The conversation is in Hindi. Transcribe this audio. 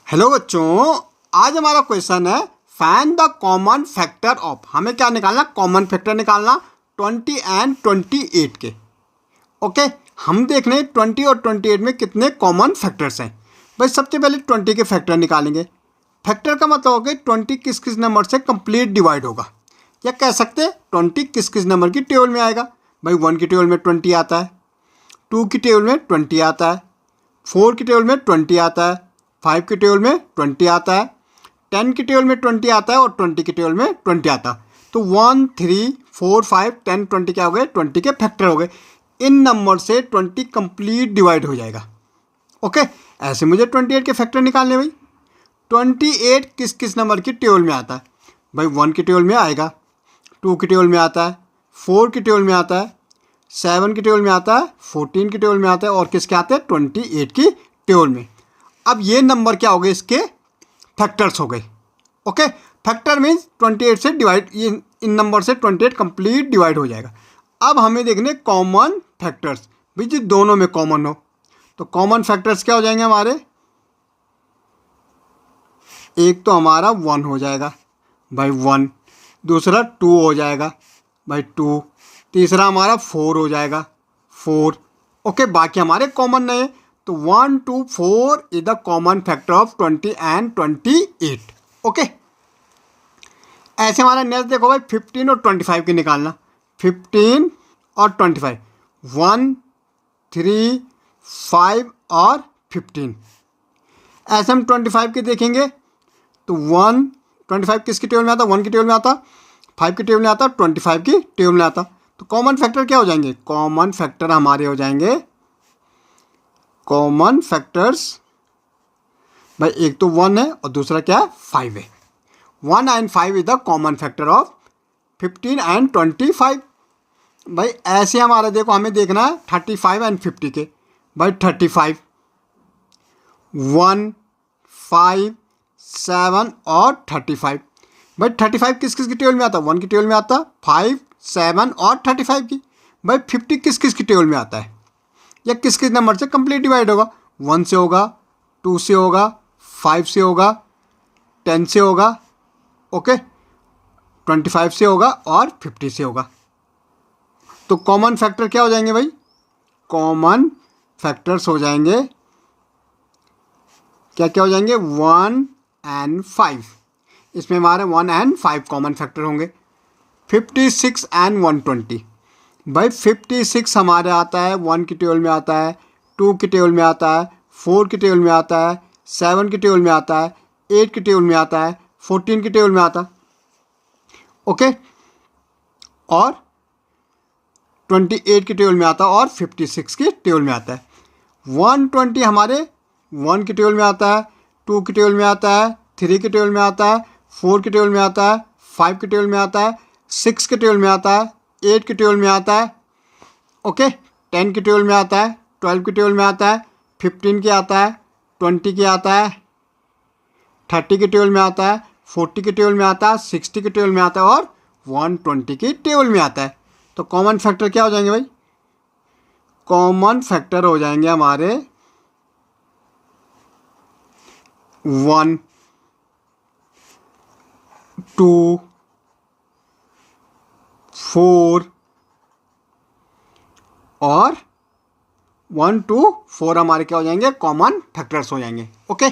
हेलो बच्चों, आज हमारा क्वेश्चन है find the common factor of. हमें क्या निकालना? कॉमन फैक्टर निकालना 20 एंड 28 के। ओके, हम देख रहे हैं 20 और 28 में कितने कॉमन फैक्टर्स हैं। भाई सबसे पहले 20 के फैक्टर निकालेंगे। फैक्टर का मतलब होगा 20 किस किस नंबर से कंप्लीट डिवाइड होगा, या कह सकते हैं 20 किस किस नंबर की टेबल में आएगा। भाई 1 की टेबल में 20 आता है, 2 की टेबल में 20 आता है, 4 की टेबल में 20 आता है, 5 की टेबल में 20 आता है, 10 की टेबल में 20 आता है और 20 की टेबल में 20 आता है। तो 1, 3, 4, 5, 10, 20 क्या हो गए? 20 के फैक्टर हो गए। इन नंबर से 20 कंप्लीट डिवाइड हो जाएगा। ओके, ऐसे मुझे 28 के फैक्टर निकालने। भाई 28 किस किस नंबर की टेबल में आता है? भाई 1 की टेबल में आएगा, 2 की टेबल में आता है, 4 की टेबल में आता है, 7 की टेबल में आता है, 14 की टेबल में आता है और किसके आते हैं? 28 की टेबल में। अब ये नंबर क्या हो गए? इसके फैक्टर्स हो गए। ओके, फैक्टर मीन्स 28 से डिवाइड, ये इन नंबर से 28 कंप्लीट डिवाइड हो जाएगा। अब हमें देखने कॉमन फैक्टर्स, भाई जी दोनों में कॉमन हो। तो कॉमन फैक्टर्स क्या हो जाएंगे हमारे? एक तो हमारा 1 हो जाएगा, भाई 1। दूसरा 2 हो जाएगा, भाई 2। तीसरा हमारा 4 हो जाएगा, 4। ओके, बाकी हमारे कॉमन नहीं है। तो 1, 2, 4 is the common factor of 20 and 28। Okay, ऐसे हमारा नेक्स्ट देखो भाई 15 और 25 की निकालना। 15 और 25, 1, 3, 5 और 15। ऐसे हम 25 के देखेंगे तो 1, 25 किसकी टेबल में आता? 1 की टेबल में आता, 5 की टेबल में आता, 25 की टेबल में आता। तो कॉमन फैक्टर क्या हो जाएंगे? कॉमन फैक्टर हमारे हो जाएंगे, कॉमन फैक्टर्स भाई एक तो 1 है और दूसरा क्या है? 5 है। 1 and 5 is the common factor of 15 and 25। भाई ऐसे हमारा देखो, हमें देखना है 35 एंड 50 के। भाई 35, 1, 5, 7 और 35। भाई 35 किस किस की टेबल में आता? 1 की टेबल में आता, 5, 7 और 35 की। भाई 50 किस किस की टेबल में आता है, या किस किस नंबर से कंप्लीट डिवाइड होगा? 1 से होगा, 2 से होगा, 5 से होगा, 10 से होगा, ओके, 25 से होगा और 50 से होगा। तो कॉमन फैक्टर क्या हो जाएंगे भाई? कॉमन फैक्टर्स हो जाएंगे, क्या क्या हो जाएंगे? 1 एंड 5। इसमें हमारे 1 एंड 5 कॉमन फैक्टर होंगे। 56 एंड 120। भाई 56 हमारे आता है, 1 की टेबल में आता है, 2 की टेबल में आता है, 4 की टेबल में आता है, 7 की टेबल में आता है, 8 की टेबल में आता है, 14 की टेबल में आता है। ओके, और 28 की टेबल में आता है और 56 की टेबल में आता है। 120 हमारे 1 की टेबल में आता है, 2 की टेबल में आता है, 3 की टेबल में आता है, 4 की टेबल में आता है, 5 की टेबल में आता है, 6 की टेबल में आता है, 8 की टेबल में आता है, ओके, 10 की टेबल में आता है, 12 की टेबल में आता है, 15 की आता है, 20 की आता है, 30 की टेबल में आता है, 40 की टेबल में आता है, 60 की टेबल में आता है और 120 की टेबल में आता है। तो कॉमन फैक्टर क्या हो जाएंगे भाई? कॉमन फैक्टर हो जाएंगे हमारे 1, 2, 4 और 1, 2, 4 हमारे क्या हो जाएंगे? कॉमन फैक्टर्स हो जाएंगे। ओके।